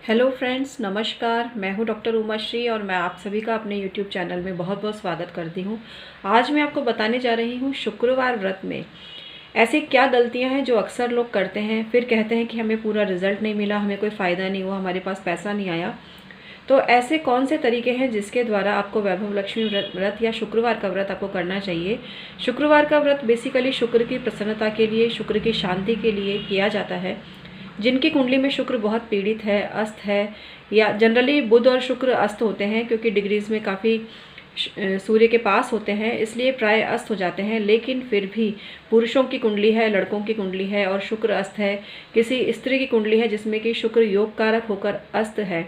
Hello friends, नमस्कार। मैं हूं डॉक्टर उमाश्री और मैं आप सभी का अपने यूट्यूब चैनल में बहुत बहुत स्वागत करती हूं। आज मैं आपको बताने जा रही हूं शुक्रवार व्रत में ऐसी क्या गलतियां हैं जो अक्सर लोग करते हैं, फिर कहते हैं कि हमें पूरा रिजल्ट नहीं मिला, हमें कोई फ़ायदा नहीं हुआ, हमारे पास पैसा नहीं आया। तो ऐसे कौन से तरीके हैं जिसके द्वारा आपको वैभव लक्ष्मी व्रत या शुक्रवार का व्रत आपको करना चाहिए। शुक्रवार का व्रत बेसिकली शुक्र की प्रसन्नता के लिए, शुक्र की शांति के लिए किया जाता है। जिनकी कुंडली में शुक्र बहुत पीड़ित है, अस्त है, या जनरली बुध और शुक्र अस्त होते हैं क्योंकि डिग्रीज में काफ़ी सूर्य के पास होते हैं, इसलिए प्राय अस्त हो जाते हैं। लेकिन फिर भी पुरुषों की कुंडली है, लड़कों की कुंडली है और शुक्र अस्त है, किसी स्त्री की कुंडली है जिसमें कि शुक्र योग कारक होकर अस्त है,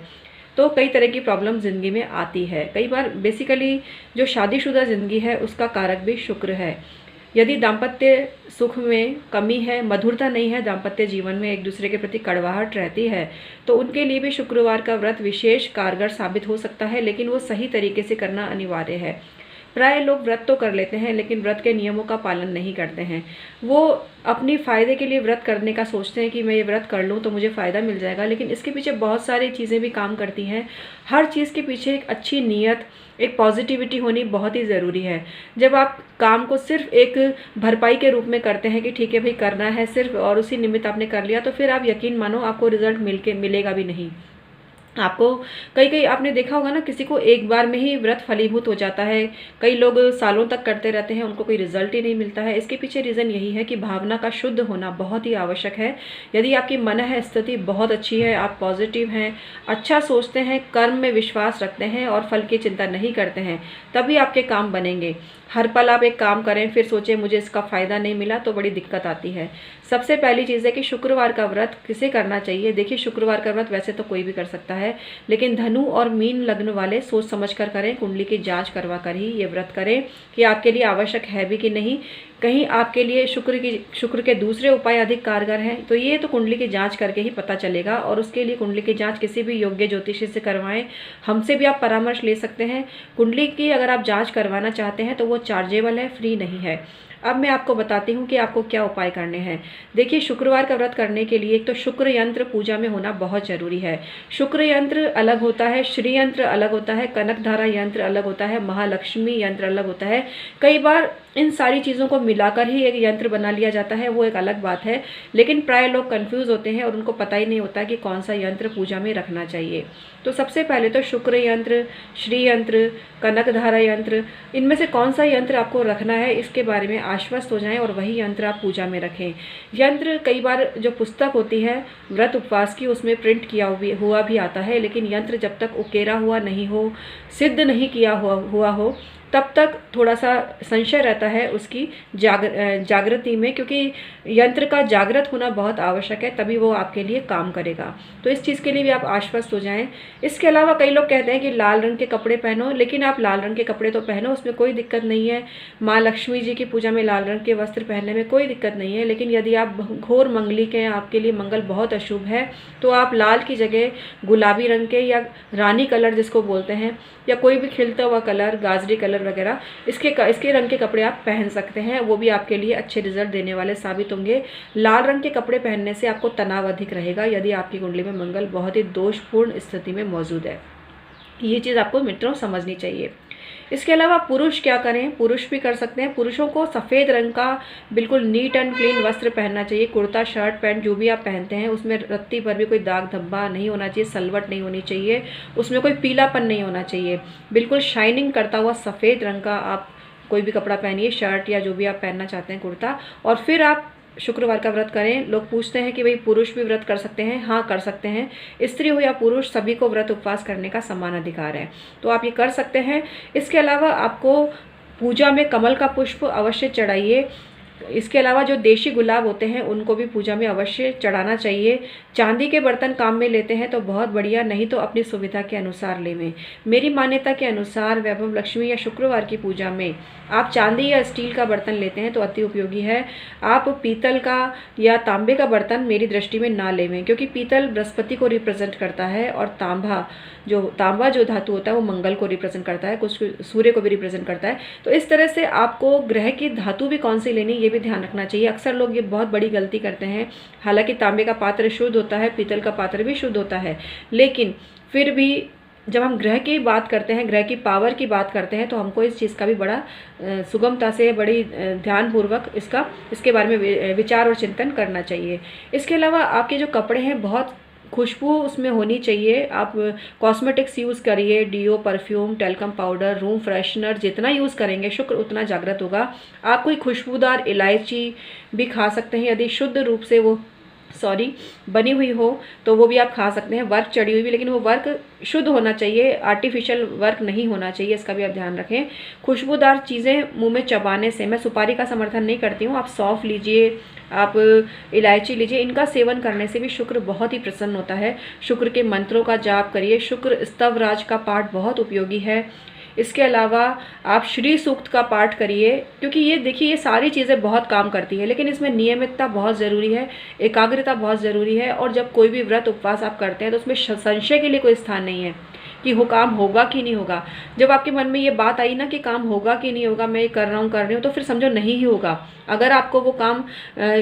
तो कई तरह की प्रॉब्लम ज़िंदगी में आती है। कई बार बेसिकली जो शादीशुदा ज़िंदगी है उसका कारक भी शुक्र है। यदि दाम्पत्य सुख में कमी है, मधुरता नहीं है, दाम्पत्य जीवन में एक दूसरे के प्रति कड़वाहट रहती है, तो उनके लिए भी शुक्रवार का व्रत विशेष कारगर साबित हो सकता है, लेकिन वो सही तरीके से करना अनिवार्य है। प्राय लोग व्रत तो कर लेते हैं लेकिन व्रत के नियमों का पालन नहीं करते हैं। वो अपनी फ़ायदे के लिए व्रत करने का सोचते हैं कि मैं ये व्रत कर लूँ तो मुझे फ़ायदा मिल जाएगा, लेकिन इसके पीछे बहुत सारी चीज़ें भी काम करती हैं। हर चीज़ के पीछे एक अच्छी नीयत, एक पॉजिटिविटी होनी बहुत ही ज़रूरी है। जब आप काम को सिर्फ एक भरपाई के रूप में करते हैं कि ठीक है भाई करना है सिर्फ, और उसी निमित्त आपने कर लिया, तो फिर आप यकीन मानो आपको रिजल्ट मिलेगा भी नहीं। आपको कई आपने देखा होगा ना, किसी को एक बार में ही व्रत फलीभूत हो जाता है, कई लोग सालों तक करते रहते हैं, उनको कोई रिजल्ट ही नहीं मिलता है। इसके पीछे रीज़न यही है कि भावना का शुद्ध होना बहुत ही आवश्यक है। यदि आपकी मन है स्थिति बहुत अच्छी है, आप पॉजिटिव हैं, अच्छा सोचते हैं, कर्म में विश्वास रखते हैं और फल की चिंता नहीं करते हैं, तभी आपके काम बनेंगे। हर पल आप एक काम करें फिर सोचें मुझे इसका फ़ायदा नहीं मिला, तो बड़ी दिक्कत आती है। सबसे पहली चीज़ है कि शुक्रवार का व्रत किसे करना चाहिए। देखिए, शुक्रवार का व्रत वैसे तो कोई भी कर सकता है, लेकिन धनु और मीन लग्न वाले सोच समझ कर करें, कुंडली की जांच करवा कर ही ये व्रत करें कि आपके लिए आवश्यक है भी कि नहीं, कहीं आपके लिए शुक्र के दूसरे उपाय अधिक कारगर हैं। तो ये तो कुंडली की जांच करके ही पता चलेगा, और उसके लिए कुंडली की जांच किसी भी योग्य ज्योतिषी से करवाएं। हमसे भी आप परामर्श ले सकते हैं। कुंडली की अगर आप जांच करवाना चाहते हैं तो वो चार्जेबल है, फ्री नहीं है। अब मैं आपको बताती हूँ कि आपको क्या उपाय करने हैं। देखिए, शुक्रवार का व्रत करने के लिए एक तो शुक्र यंत्र पूजा में होना बहुत जरूरी है। शुक्र यंत्र अलग होता है, श्री यंत्र अलग होता है, कनकधारा यंत्र अलग होता है, महालक्ष्मी यंत्र अलग होता है। कई बार इन सारी चीज़ों को मिलाकर ही एक यंत्र बना लिया जाता है, वो एक अलग बात है, लेकिन प्राय लोग कंफ्यूज होते हैं और उनको पता ही नहीं होता कि कौन सा यंत्र पूजा में रखना चाहिए। तो सबसे पहले तो शुक्र यंत्र, श्री यंत्र, कनकधारा यंत्र, इनमें से कौन सा यंत्र आपको रखना है इसके बारे में आश्वस्त हो जाएं और वही यंत्र आप पूजा में रखें। यंत्र कई बार जो पुस्तक होती है व्रत उपवास की, उसमें प्रिंट किया हुआ भी आता है, लेकिन यंत्र जब तक उकेरा हुआ नहीं हो, सिद्ध नहीं किया हुआ हो, तब तक थोड़ा सा संशय रहता है उसकी जागृति में, क्योंकि यंत्र का जागृत होना बहुत आवश्यक है, तभी वो आपके लिए काम करेगा। तो इस चीज़ के लिए भी आप आश्वस्त हो जाएं। इसके अलावा कई लोग कहते हैं कि लाल रंग के कपड़े पहनो, लेकिन आप लाल रंग के कपड़े तो पहनो, उसमें कोई दिक्कत नहीं है। माँ लक्ष्मी जी की पूजा में लाल रंग के वस्त्र पहनने में कोई दिक्कत नहीं है, लेकिन यदि आप घोर मंगलिक हैं, आपके लिए मंगल बहुत अशुभ है, तो आप लाल की जगह गुलाबी रंग के या रानी कलर जिसको बोलते हैं, या कोई भी खिलता हुआ कलर, गाजरी कलर वगैरह, इसके रंग के कपड़े आप पहन सकते हैं। वो भी आपके लिए अच्छे रिजल्ट देने वाले साबित होंगे। लाल रंग के कपड़े पहनने से आपको तनाव अधिक रहेगा यदि आपकी कुंडली में मंगल बहुत ही दोषपूर्ण स्थिति में मौजूद है। ये चीज़ आपको मित्रों समझनी चाहिए। इसके अलावा पुरुष क्या करें, पुरुष भी कर सकते हैं। पुरुषों को सफ़ेद रंग का बिल्कुल नीट एंड क्लीन वस्त्र पहनना चाहिए। कुर्ता, शर्ट, पैंट जो भी आप पहनते हैं उसमें रत्ती पर भी कोई दाग धब्बा नहीं होना चाहिए, सलवट नहीं होनी चाहिए, उसमें कोई पीलापन नहीं होना चाहिए। बिल्कुल शाइनिंग करता हुआ सफ़ेद रंग का आप कोई भी कपड़ा पहनिए, शर्ट या जो भी आप पहनना चाहते हैं, कुर्ता, और फिर आप शुक्रवार का व्रत करें। लोग पूछते हैं कि भाई पुरुष भी व्रत कर सकते हैं। हाँ, कर सकते हैं। स्त्री हो या पुरुष, सभी को व्रत उपवास करने का समान अधिकार है, तो आप ये कर सकते हैं। इसके अलावा आपको पूजा में कमल का पुष्प अवश्य चढ़ाइए। इसके अलावा जो देशी गुलाब होते हैं उनको भी पूजा में अवश्य चढ़ाना चाहिए। चांदी के बर्तन काम में लेते हैं तो बहुत बढ़िया, नहीं तो अपनी सुविधा के अनुसार लेवें। मेरी मान्यता के अनुसार वैभव लक्ष्मी या शुक्रवार की पूजा में आप चांदी या स्टील का बर्तन लेते हैं तो अति उपयोगी है। आप पीतल का या तांबे का बर्तन मेरी दृष्टि में ना लेवें, क्योंकि पीतल बृहस्पति को रिप्रेजेंट करता है और तांबा जो धातु होता है वो मंगल को रिप्रेजेंट करता है, कुछ सूर्य को भी रिप्रेजेंट करता है। तो इस तरह से आपको ग्रह की धातु भी कौन सी लेनी ये भी ध्यान रखना चाहिए। अक्सर लोग ये बहुत बड़ी गलती करते हैं। हालांकि तांबे का पात्र शुद्ध होता है, पीतल का पात्र भी शुद्ध होता है, लेकिन फिर भी जब हम ग्रह की बात करते हैं, ग्रह की पावर की बात करते हैं, तो हमको इस चीज़ का भी बड़ा सुगमता से, बड़ी ध्यानपूर्वक इसके बारे में विचार और चिंतन करना चाहिए। इसके अलावा आपके जो कपड़े हैं, बहुत खुशबू उसमें होनी चाहिए। आप कॉस्मेटिक्स यूज़ करिए, deo, perfume, talcum powder, room freshener जितना यूज़ करेंगे शुक्र उतना जागृत होगा। आप कोई खुशबूदार इलायची भी खा सकते हैं, यदि शुद्ध रूप से वो बनी हुई हो तो वो भी आप खा सकते हैं, वर्क चढ़ी हुई भी, लेकिन वो वर्क शुद्ध होना चाहिए, आर्टिफिशियल वर्क नहीं होना चाहिए, इसका भी आप ध्यान रखें। खुशबूदार चीज़ें मुंह में चबाने से, मैं सुपारी का समर्थन नहीं करती हूँ, आप सौंफ लीजिए, आप इलायची लीजिए, इनका सेवन करने से भी शुक्र बहुत ही प्रसन्न होता है। शुक्र के मंत्रों का जाप करिए, शुक्र स्तवराज का पाठ बहुत उपयोगी है। इसके अलावा आप श्री सूक्त का पाठ करिए, क्योंकि ये देखिए ये सारी चीज़ें बहुत काम करती है, लेकिन इसमें नियमितता बहुत ज़रूरी है, एकाग्रता बहुत ज़रूरी है। और जब कोई भी व्रत उपवास आप करते हैं तो उसमें संशय के लिए कोई स्थान नहीं है कि वो काम होगा कि नहीं होगा। जब आपके मन में ये बात आई ना कि काम होगा कि नहीं होगा, मैं ये कर रहा हूँ, तो फिर समझो नहीं ही होगा। अगर आपको वो काम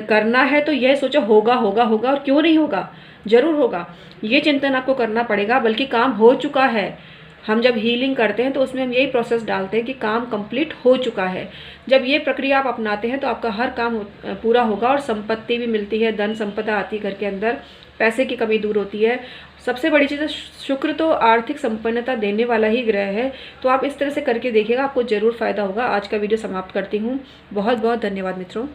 करना है तो यह सोचो होगा होगा होगा, और क्यों नहीं होगा, ज़रूर होगा, ये चिंतन आपको करना पड़ेगा। बल्कि काम हो चुका है। हम जब हीलिंग करते हैं तो उसमें हम यही प्रोसेस डालते हैं कि काम कंप्लीट हो चुका है। जब ये प्रक्रिया आप अपनाते हैं तो आपका हर काम पूरा होगा और संपत्ति भी मिलती है, धन संपदा आती है घर के अंदर, पैसे की कमी दूर होती है। सबसे बड़ी चीज़ है शुक्र तो आर्थिक संपन्नता देने वाला ही ग्रह है। तो आप इस तरह से करके देखिएगा, आपको ज़रूर फ़ायदा होगा। आज का वीडियो समाप्त करती हूँ। बहुत बहुत धन्यवाद मित्रों।